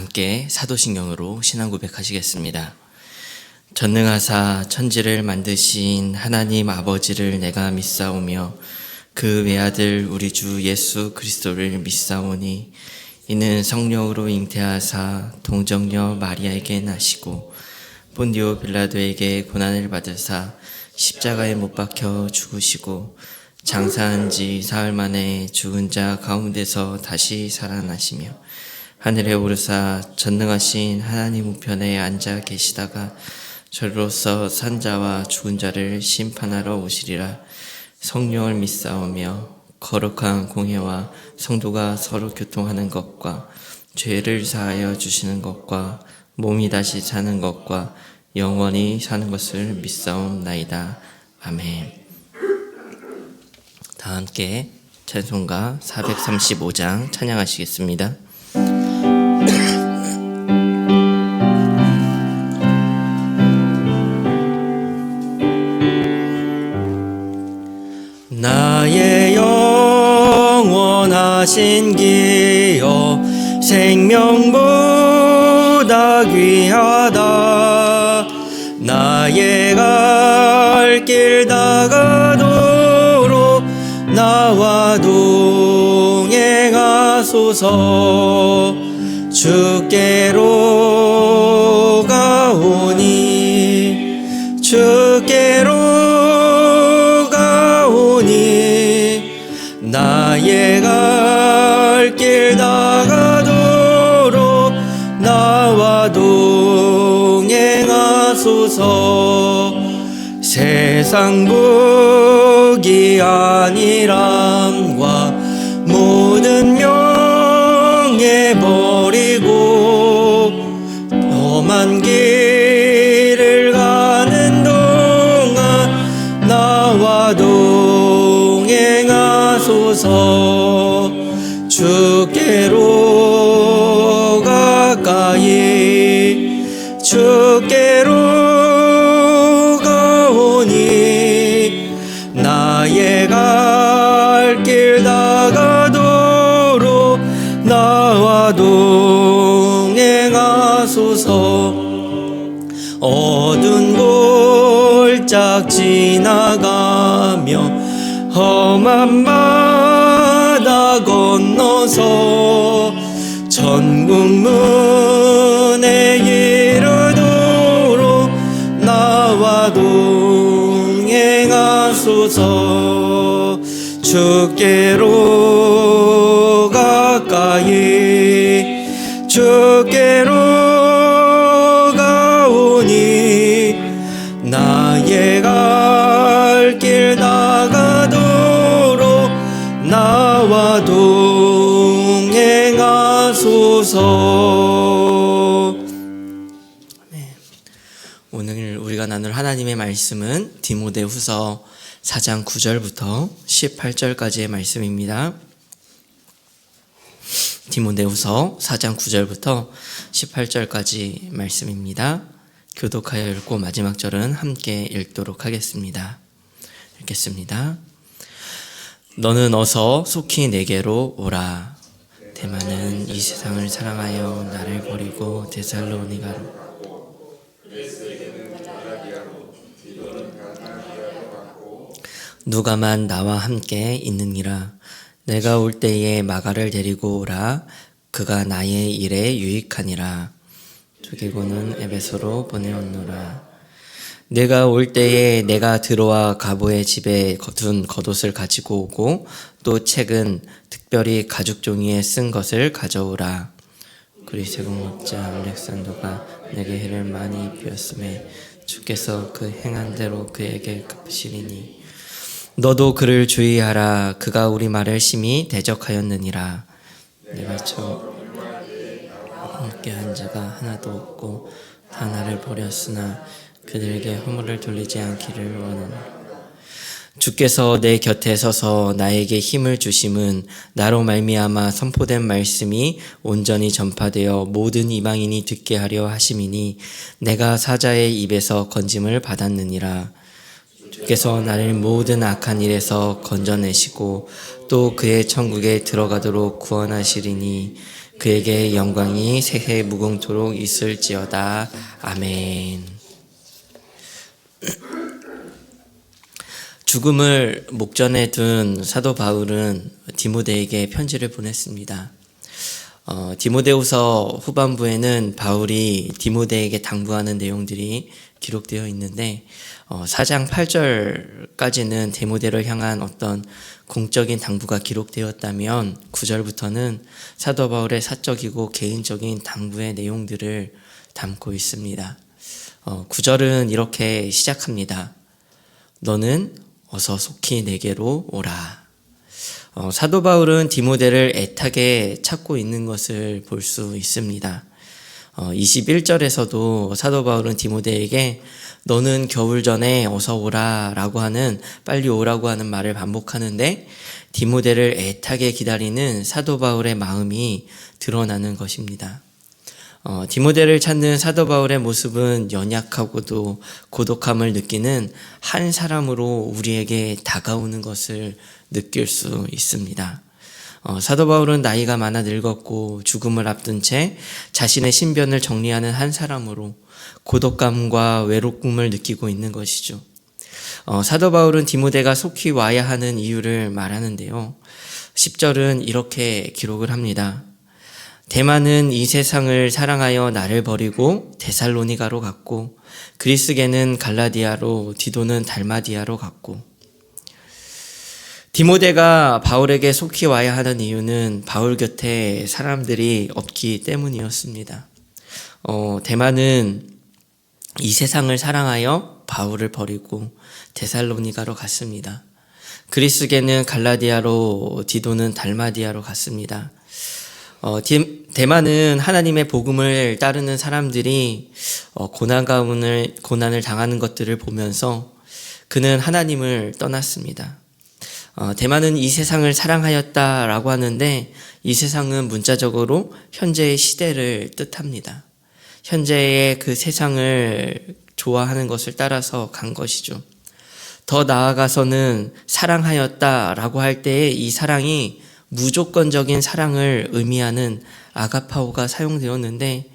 함께 사도신경으로 신앙 고백하시겠습니다. 전능하사 천지를 만드신 하나님 아버지를 내가 믿사오며 그 외아들 우리 주 예수 그리스도를 믿사오니 이는 성령으로 잉태하사 동정녀 마리아에게 나시고 본디오 빌라도에게 고난을 받으사 십자가에 못 박혀 죽으시고 장사한 지 사흘 만에 죽은 자 가운데서 다시 살아나시며 하늘에 오르사 전능하신 하나님 우편에 앉아 계시다가 저로서 산 자와 죽은 자를 심판하러 오시리라. 성령을 믿사오며 거룩한 공회와 성도가 서로 교통하는 것과 죄를 사하여 주시는 것과 몸이 다시 사는 것과 영원히 사는 것을 믿사옵나이다. 아멘. 다 함께 찬송가 435장 찬양하시겠습니다. 나의 영원하신 기여 생명보다 귀하다. 나의 갈 길 다가도록 나와 동행하소서. 주께로 가오니 주께로 가오니 나의 갈 길 다가도록 나와 동행하소서. 세상 복이 아니람과 모든 명예 버리고 험한 길을 가는 동안 나와 동행하소서. 주께로 가까이 주께로 가오니 나의 갈 길 다가도록 나와 동행하소서. 어두운 골짝 지나가며 험한 바다 건너서 천국 문에 이르도록 나와 동행하소서. 주께로 가까이 주께로 가오니 나의 갈 길 다가도록 나와 동행하소서. 오늘 우리가 나눌 하나님의 말씀은 디모데후서 4장 9절부터 18절까지의 말씀입니다. 디모데후서 4장 9절부터 18절까지 말씀입니다. 교독하여 읽고 마지막 절은 함께 읽도록 하겠습니다. 읽겠습니다. 너는 어서 속히 내게로 오라. 대만은 이 세상을 사랑하여 나를 버리고 데살로니가로 누가만 나와 함께 있느니라. 내가 올 때에 마가를 데리고 오라. 그가 나의 일에 유익하니라. 두기고는 에베소로 보내었노라. 내가 올 때에 내가 들어와 가보의 집에 둔 겉옷을 가지고 오고 또 책은 특별히 가죽 종이에 쓴 것을 가져오라. 그리스도 목자 알렉산더가 내게 해를 많이 입혔음에 주께서 그 행한 대로 그에게 갚으시리니 너도 그를 주의하라. 그가 우리 말을 심히 대적하였느니라. 내가 처음 함께 한 자가 하나도 없고 다 나를 버렸으나 그들에게 허물을 돌리지 않기를 원하노라. 주께서 내 곁에 서서 나에게 힘을 주심은 나로 말미암아 선포된 말씀이 온전히 전파되어 모든 이방인이 듣게 하려 하심이니 내가 사자의 입에서 건짐을 받았느니라. 주께서 나를 모든 악한 일에서 건져내시고 또 그의 천국에 들어가도록 구원하시리니 그에게 영광이 세세 무궁토록 있을지어다. 아멘. 죽음을 목전에 둔 사도 바울은 디모데에게 편지를 보냈습니다. 디모데후서 후반부에는 바울이 디모데에게 당부하는 내용들이 기록되어 있는데 4장 8절까지는 디모데를 향한 어떤 공적인 당부가 기록되었다면 9절부터는 사도 바울의 사적이고 개인적인 당부의 내용들을 담고 있습니다. 9절은 이렇게 시작합니다. 너는 어서 속히 내게로 오라. 사도 바울은 디모데를 애타게 찾고 있는 것을 볼 수 있습니다. 21절에서도 사도 바울은 디모데에게 너는 겨울 전에 어서 오라 라고 하는, 빨리 오라고 하는 말을 반복하는데 디모데를 애타게 기다리는 사도 바울의 마음이 드러나는 것입니다. 디모데를 찾는 사도 바울의 모습은 연약하고도 고독함을 느끼는 한 사람으로 우리에게 다가오는 것을 느낄 수 있습니다. 사도 바울은 나이가 많아 늙었고 죽음을 앞둔 채 자신의 신변을 정리하는 한 사람으로 고독감과 외로움을 느끼고 있는 것이죠. 사도 바울은 디모데가 속히 와야 하는 이유를 말하는데요. 10절은 이렇게 기록을 합니다. 데마는 이 세상을 사랑하여 나를 버리고 데살로니가로 갔고 그리스게는 갈라디아로 디도는 달마디아로 갔고. 디모데가 바울에게 속히 와야 하는 이유는 바울 곁에 사람들이 없기 때문이었습니다. 데마는 이 세상을 사랑하여 바울을 버리고 데살로니가로 갔습니다. 그리스게는 갈라디아로 디도는 달마디아로 갔습니다. 데마는 하나님의 복음을 따르는 사람들이 고난을 당하는 것들을 보면서 그는 하나님을 떠났습니다. 데마는 이 세상을 사랑하였다라고 하는데 이 세상은 문자적으로 현재의 시대를 뜻합니다. 현재의 그 세상을 좋아하는 것을 따라서 간 것이죠. 더 나아가서는 사랑하였다라고 할 때에 이 사랑이 무조건적인 사랑을 의미하는 아가파오가 사용되었는데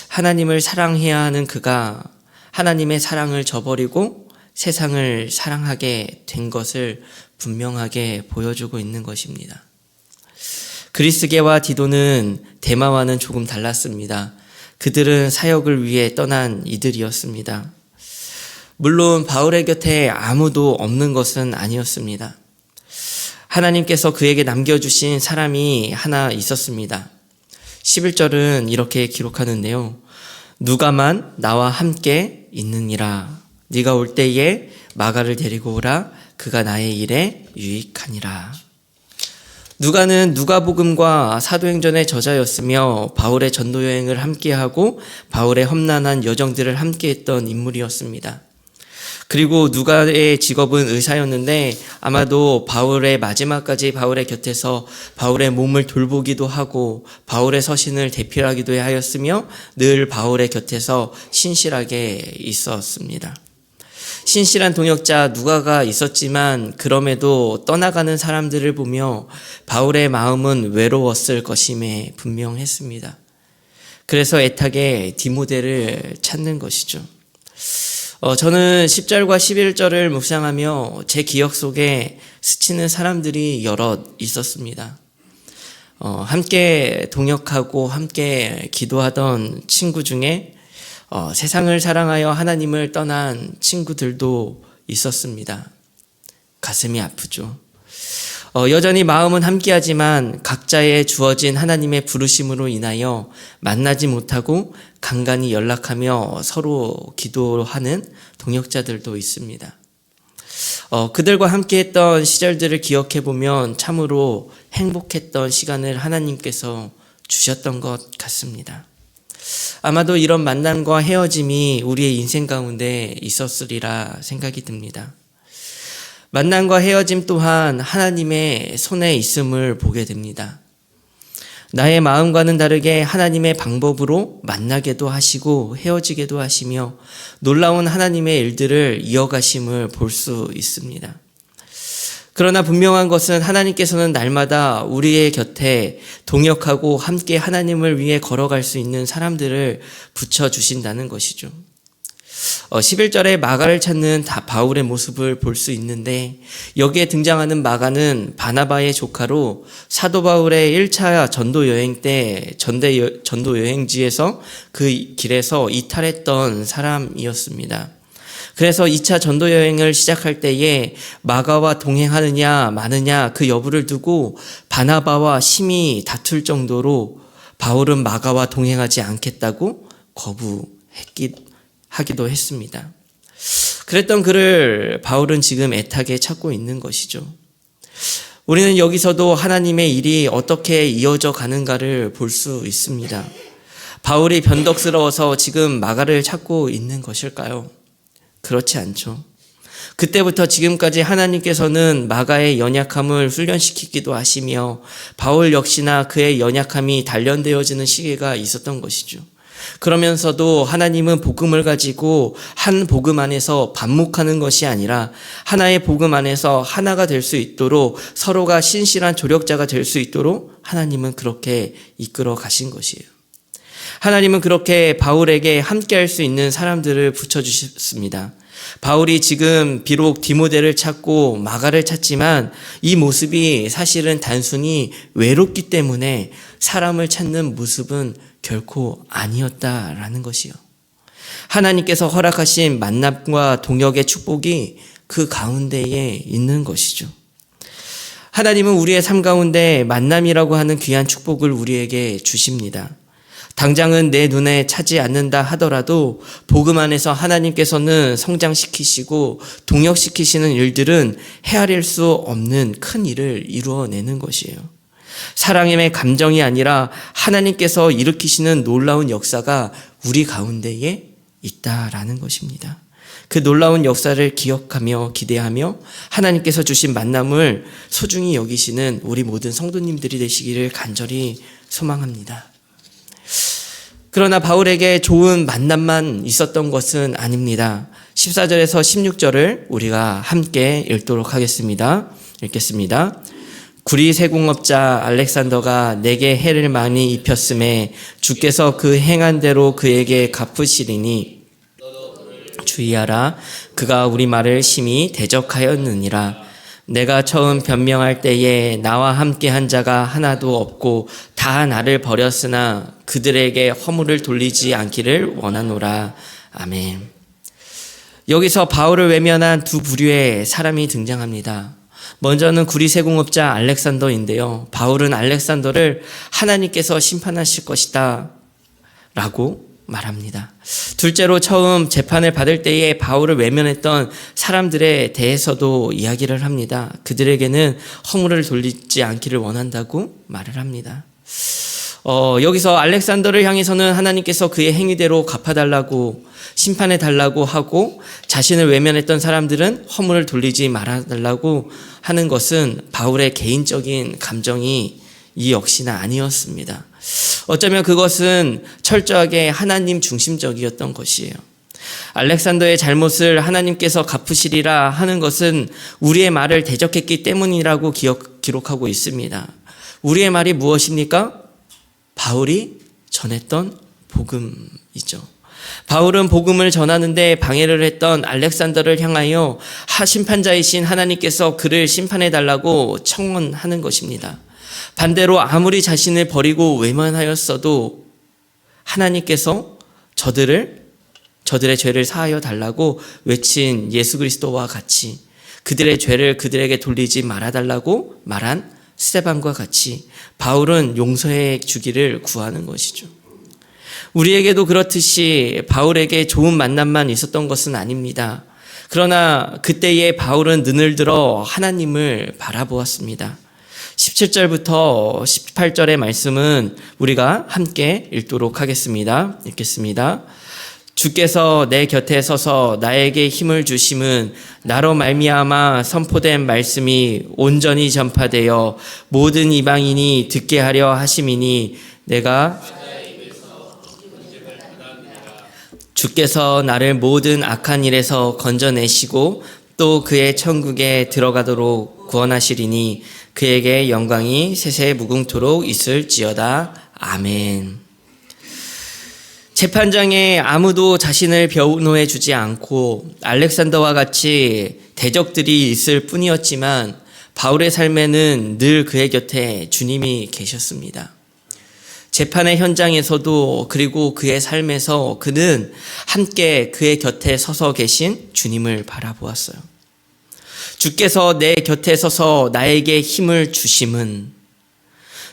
하나님을 사랑해야 하는 그가 하나님의 사랑을 저버리고 세상을 사랑하게 된 것을 분명하게 보여주고 있는 것입니다. 그리스게와 디도는 데마와는 조금 달랐습니다. 그들은 사역을 위해 떠난 이들이었습니다. 물론 바울의 곁에 아무도 없는 것은 아니었습니다. 하나님께서 그에게 남겨주신 사람이 하나 있었습니다. 11절은 이렇게 기록하는데요. 누가만 나와 함께 있느니라. 네가 올 때에 마가를 데리고 오라. 그가 나의 일에 유익하니라. 누가는 누가복음과 사도행전의 저자였으며 바울의 전도 여행을 함께하고 바울의 험난한 여정들을 함께했던 인물이었습니다. 그리고 누가의 직업은 의사였는데 아마도 바울의 마지막까지 바울의 곁에서 바울의 몸을 돌보기도 하고 바울의 서신을 대필하기도 하였으며 늘 바울의 곁에서 신실하게 있었습니다. 신실한 동역자 누가가 있었지만 그럼에도 떠나가는 사람들을 보며 바울의 마음은 외로웠을 것임에 분명했습니다. 그래서 애타게 디모데를 찾는 것이죠. 저는 10절과 11절을 묵상하며 제 기억 속에 스치는 사람들이 여럿 있었습니다. 함께 동역하고 함께 기도하던 친구 중에 세상을 사랑하여 하나님을 떠난 친구들도 있었습니다. 가슴이 아프죠. 여전히 마음은 함께하지만 각자의 주어진 하나님의 부르심으로 인하여 만나지 못하고 간간히 연락하며 서로 기도하는 동역자들도 있습니다. 그들과 함께했던 시절들을 기억해보면 참으로 행복했던 시간을 하나님께서 주셨던 것 같습니다. 아마도 이런 만남과 헤어짐이 우리의 인생 가운데 있었으리라 생각이 듭니다. 만남과 헤어짐 또한 하나님의 손에 있음을 보게 됩니다. 나의 마음과는 다르게 하나님의 방법으로 만나게도 하시고 헤어지게도 하시며 놀라운 하나님의 일들을 이어가심을 볼 수 있습니다. 그러나 분명한 것은 하나님께서는 날마다 우리의 곁에 동역하고 함께 하나님을 위해 걸어갈 수 있는 사람들을 붙여주신다는 것이죠. 11절에 마가를 찾는 바울의 모습을 볼 수 있는데, 여기에 등장하는 마가는 바나바의 조카로 사도 바울의 1차 전도 여행 때 전도 여행지에서 그 길에서 이탈했던 사람이었습니다. 그래서 2차 전도 여행을 시작할 때에 마가와 동행하느냐 마느냐 그 여부를 두고 바나바와 심히 다툴 정도로 바울은 마가와 동행하지 않겠다고 거부하기도 했습니다. 그랬던 그를 바울은 지금 애타게 찾고 있는 것이죠. 우리는 여기서도 하나님의 일이 어떻게 이어져 가는가를 볼 수 있습니다. 바울이 변덕스러워서 지금 마가를 찾고 있는 것일까요? 그렇지 않죠. 그때부터 지금까지 하나님께서는 마가의 연약함을 훈련시키기도 하시며 바울 역시나 그의 연약함이 단련되어지는 시기가 있었던 것이죠. 그러면서도 하나님은 복음을 가지고 한 복음 안에서 반목하는 것이 아니라 하나의 복음 안에서 하나가 될 수 있도록 서로가 신실한 조력자가 될 수 있도록 하나님은 그렇게 이끌어 가신 것이에요. 하나님은 그렇게 바울에게 함께할 수 있는 사람들을 붙여주셨습니다. 바울이 지금 비록 디모데를 찾고 마가를 찾지만 이 모습이 사실은 단순히 외롭기 때문에 사람을 찾는 모습은 결코 아니었다라는 것이요. 하나님께서 허락하신 만남과 동역의 축복이 그 가운데에 있는 것이죠. 하나님은 우리의 삶 가운데 만남이라고 하는 귀한 축복을 우리에게 주십니다. 당장은 내 눈에 차지 않는다 하더라도 복음 안에서 하나님께서는 성장시키시고 동역시키시는 일들은 헤아릴 수 없는 큰 일을 이루어내는 것이에요. 사랑의 감정이 아니라 하나님께서 일으키시는 놀라운 역사가 우리 가운데에 있다라는 것입니다. 그 놀라운 역사를 기억하며 기대하며 하나님께서 주신 만남을 소중히 여기시는 우리 모든 성도님들이 되시기를 간절히 소망합니다. 그러나 바울에게 좋은 만남만 있었던 것은 아닙니다. 14절에서 16절을 우리가 함께 읽도록 하겠습니다. 읽겠습니다. 구리 세공업자 알렉산더가 내게 해를 많이 입혔음에 주께서 그 행한 대로 그에게 갚으시리니 주의하라. 그가 우리 말을 심히 대적하였느니라. 내가 처음 변명할 때에 나와 함께 한 자가 하나도 없고 다 나를 버렸으나 그들에게 허물을 돌리지 않기를 원하노라. 아멘. 여기서 바울을 외면한 두 부류의 사람이 등장합니다. 먼저는 구리세공업자 알렉산더인데요. 바울은 알렉산더를 하나님께서 심판하실 것이다 라고 말합니다. 둘째로 처음 재판을 받을 때에 바울을 외면했던 사람들에 대해서도 이야기를 합니다. 그들에게는 허물을 돌리지 않기를 원한다고 말을 합니다. 여기서 알렉산더를 향해서는 하나님께서 그의 행위대로 갚아달라고 심판해달라고 하고, 자신을 외면했던 사람들은 허물을 돌리지 말아달라고 하는 것은 바울의 개인적인 감정이 이 역시나 아니었습니다. 어쩌면 그것은 철저하게 하나님 중심적이었던 것이에요. 알렉산더의 잘못을 하나님께서 갚으시리라 하는 것은 우리의 말을 대적했기 때문이라고 기록하고 있습니다. 우리의 말이 무엇입니까? 바울이 전했던 복음이죠. 바울은 복음을 전하는데 방해를 했던 알렉산더를 향하여 심판자이신 하나님께서 그를 심판해달라고 청원하는 것입니다. 반대로 아무리 자신을 버리고 외면하였어도 하나님께서 저들의 죄를 사하여 달라고 외친 예수 그리스도와 같이 그들의 죄를 그들에게 돌리지 말아달라고 말한 스데반과 같이 바울은 용서해 주기를 구하는 것이죠. 우리에게도 그렇듯이 바울에게 좋은 만남만 있었던 것은 아닙니다. 그러나 그때의 바울은 눈을 들어 하나님을 바라보았습니다. 17절부터 18절의 말씀은 우리가 함께 읽도록 하겠습니다. 읽겠습니다. 주께서 내 곁에 서서 나에게 힘을 주심은 나로 말미암아 선포된 말씀이 온전히 전파되어 모든 이방인이 듣게 하려 하심이니 내가 주께서 나를 모든 악한 일에서 건져내시고 또 그의 천국에 들어가도록 구원하시리니 그에게 영광이 세세 무궁토록 있을지어다. 아멘. 재판장에 아무도 자신을 변호해 주지 않고 알렉산더와 같이 대적들이 있을 뿐이었지만 바울의 삶에는 늘 그의 곁에 주님이 계셨습니다. 재판의 현장에서도 그리고 그의 삶에서 그는 함께 그의 곁에 서서 계신 주님을 바라보았어요. 주께서 내 곁에 서서 나에게 힘을 주심은,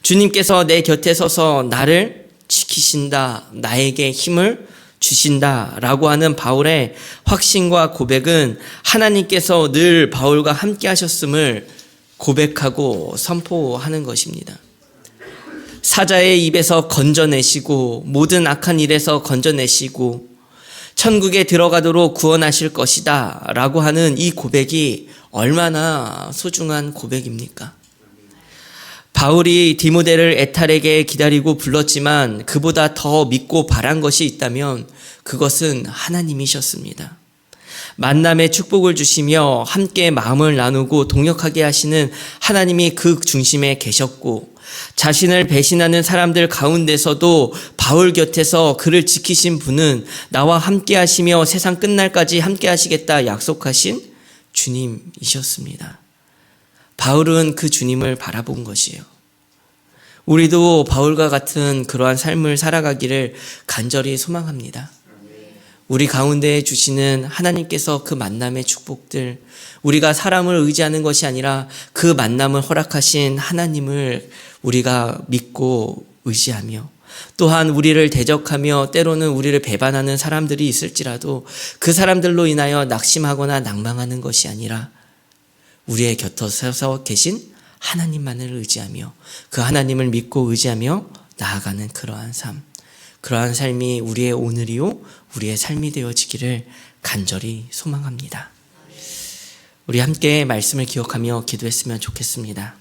주님께서 내 곁에 서서 나를 지키신다, 나에게 힘을 주신다 라고 하는 바울의 확신과 고백은 하나님께서 늘 바울과 함께 하셨음을 고백하고 선포하는 것입니다. 사자의 입에서 건져내시고 모든 악한 일에서 건져내시고 천국에 들어가도록 구원하실 것이다 라고 하는 이 고백이 얼마나 소중한 고백입니까? 바울이 디모데를 에탈에게 기다리고 불렀지만 그보다 더 믿고 바란 것이 있다면 그것은 하나님이셨습니다. 만남의 축복을 주시며 함께 마음을 나누고 동역하게 하시는 하나님이 그 중심에 계셨고, 자신을 배신하는 사람들 가운데서도 바울 곁에서 그를 지키신 분은 나와 함께 하시며 세상 끝날까지 함께 하시겠다 약속하신 주님이셨습니다. 바울은 그 주님을 바라본 것이에요. 우리도 바울과 같은 그러한 삶을 살아가기를 간절히 소망합니다. 우리 가운데 주시는 하나님께서 그 만남의 축복들, 우리가 사람을 의지하는 것이 아니라 그 만남을 허락하신 하나님을 우리가 믿고 의지하며, 또한 우리를 대적하며 때로는 우리를 배반하는 사람들이 있을지라도 그 사람들로 인하여 낙심하거나 낭망하는 것이 아니라 우리의 곁에 서서 계신 하나님만을 의지하며 그 하나님을 믿고 의지하며 나아가는 그러한 삶, 그러한 삶이 우리의 오늘이요 우리의 삶이 되어지기를 간절히 소망합니다. 우리 함께 말씀을 기억하며 기도했으면 좋겠습니다.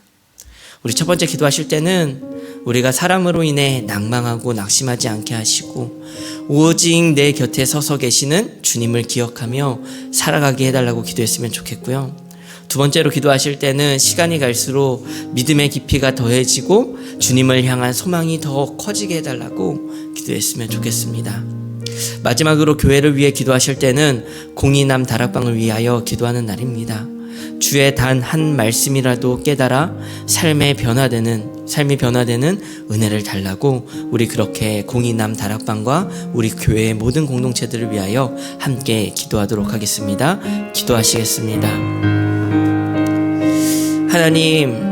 우리 첫 번째 기도하실 때는 우리가 사람으로 인해 낭망하고 낙심하지 않게 하시고 오직 내 곁에 서서 계시는 주님을 기억하며 살아가게 해달라고 기도했으면 좋겠고요. 두 번째로 기도하실 때는 시간이 갈수록 믿음의 깊이가 더해지고 주님을 향한 소망이 더 커지게 해달라고 기도했으면 좋겠습니다. 마지막으로 교회를 위해 기도하실 때는 공의남 다락방을 위하여 기도하는 날입니다. 주의 단 한 말씀이라도 깨달아 삶이 변화되는 은혜를 달라고 우리 그렇게 공의남 다락방과 우리 교회의 모든 공동체들을 위하여 함께 기도하도록 하겠습니다. 기도하시겠습니다. 하나님,